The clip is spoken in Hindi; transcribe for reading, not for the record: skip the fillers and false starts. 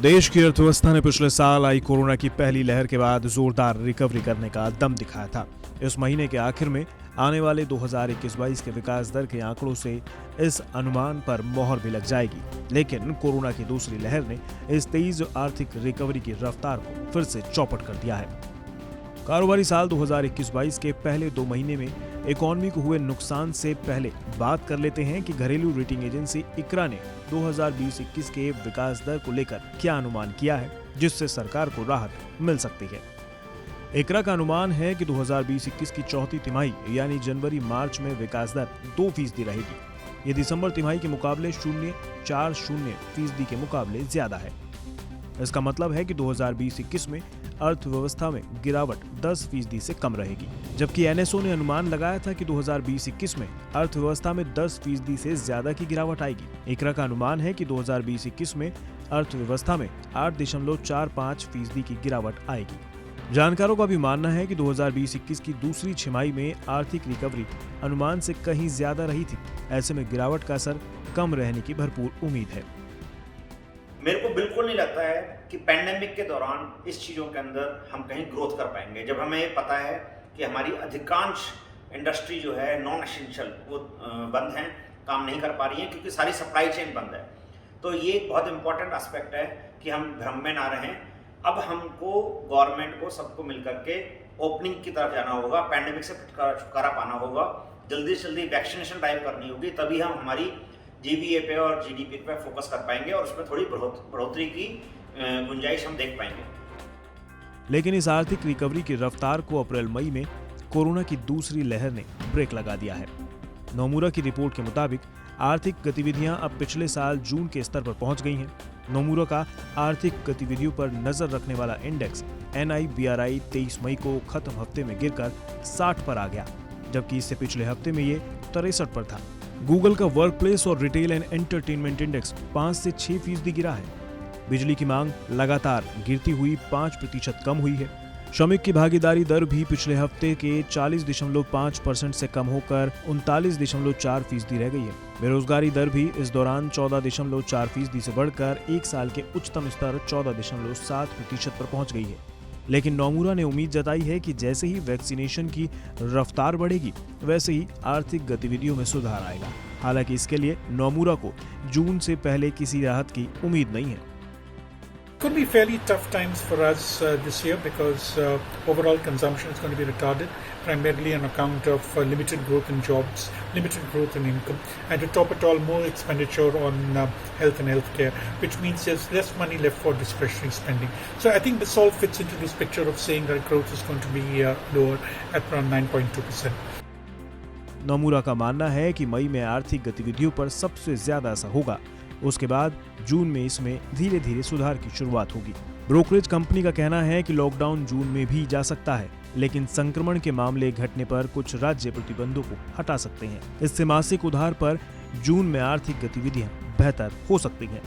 देश की अर्थव्यवस्था ने पिछले साल आई कोरोना की पहली लहर के बाद जोरदार रिकवरी करने का दम दिखाया था। इस महीने के आखिर में आने वाले 2021-22 के विकास दर के आंकड़ों से इस अनुमान पर मोहर भी लग जाएगी। लेकिन कोरोना की दूसरी लहर ने इस तेज आर्थिक रिकवरी की रफ्तार को फिर से चौपट कर दिया है। कारोबारी साल 2021-22 के पहले 2 महीने में इकोनॉमी को हुए नुकसान से पहले बात कर लेते हैं कि घरेलू रेटिंग एजेंसी इक्रा ने 2020-21 के विकास दर को लेकर क्या अनुमान किया है, जिससे सरकार को राहत मिल सकती है। इक्रा का अनुमान है कि 2020-21 की चौथी तिमाही यानी जनवरी-मार्च में विकास दर 2% रहेगी। ये दिसंबर तिमाही के मुकाबले 0.40% के मुकाबले ज्यादा है। इसका मतलब है कि 2020-21 में अर्थव्यवस्था में गिरावट 10% से कम रहेगी, जबकि एनएसओ ने अनुमान लगाया था कि 2020-21 में अर्थव्यवस्था में 10% से ज्यादा की गिरावट आएगी। इक्रा का अनुमान है कि 2020-21 में अर्थव्यवस्था में 8.45% की गिरावट आएगी। जानकारों का भी मानना है कि 2020-21 की दूसरी छमाही में आर्थिक रिकवरी अनुमान से कहीं ज्यादा रही थी। ऐसे में गिरावट का असर कम रहने की भरपूर उम्मीद है। मेरे को बिल्कुल नहीं लगता है कि पैंडेमिक के दौरान इस चीज़ों के अंदर हम कहीं ग्रोथ कर पाएंगे, जब हमें ये पता है कि हमारी अधिकांश इंडस्ट्री जो है नॉन एसेंशियल वो बंद हैं, काम नहीं कर पा रही हैं क्योंकि सारी सप्लाई चेन बंद है। तो ये एक बहुत इंपॉर्टेंट एस्पेक्ट है कि हम भ्रम में ना रहें। अब हमको गवर्नमेंट को सबको मिलकर के ओपनिंग की तरफ जाना होगा, पैंडेमिक से छुटकारा पाना होगा, जल्दी से जल्दी वैक्सीनेशन ड्राइव करनी होगी, तभी हम हमारी जीबीए पे और जीडीपी पे फोकस कर पाएंगे और उसमें थोड़ी बढ़ोतरी की गुंजाइश हम देख पाएंगे। लेकिन इस आर्थिक रिकवरी की रफ्तार को अप्रैल-मई में कोरोना की दूसरी लहर ने ब्रेक लगा दिया है। नोमुरा की रिपोर्ट के मुताबिक आर्थिक गतिविधियां अब पिछले साल जून के स्तर पर पहुंच गई हैं। नोमुरा का आर्थिक गतिविधियों पर नजर रखने वाला इंडेक्स NIBRI 23 मई को खत्म हफ्ते में गिरकर 60 पर आ गया, जबकि इससे पिछले हफ्ते में ये 63 पर था। गूगल का वर्कप्लेस और रिटेल एंड एंटरटेनमेंट इंडेक्स 5 से 6% गिरा है। बिजली की मांग लगातार गिरती हुई 5% कम हुई है। श्रमिक की भागीदारी दर भी पिछले हफ्ते के 40.5% से कम होकर 39.4% रह गई है। बेरोजगारी दर भी इस दौरान 14.4% से बढ़कर एक साल के उच्चतम स्तर 14.7% पर पहुंच गई है। लेकिन नोमुरा ने उम्मीद जताई है कि जैसे ही वैक्सीनेशन की रफ्तार बढ़ेगी, वैसे ही आर्थिक गतिविधियों में सुधार आएगा। हालांकि इसके लिए नोमुरा को जून से पहले किसी राहत की उम्मीद नहीं है। Could be fairly tough times for us this year because overall consumption is going to be retarded, primarily on account of limited growth in jobs, limited growth in income, and to top it all, more expenditure on health and healthcare, which means there's less money left for discretionary spending. So I think this all fits into this picture of saying that growth is going to be lower at around 9.2%. Nomura का मानना है कि मई में आर्थिक गतिविधियों पर सबसे ज्यादा असर होगा। उसके बाद जून में इसमें धीरे धीरे सुधार की शुरुआत होगी। ब्रोकरेज कंपनी का कहना है कि लॉकडाउन जून में भी जा सकता है, लेकिन संक्रमण के मामले घटने पर कुछ राज्य प्रतिबंधों को हटा सकते हैं। इससे मासिक उधार पर जून में आर्थिक गतिविधियां बेहतर हो सकती हैं।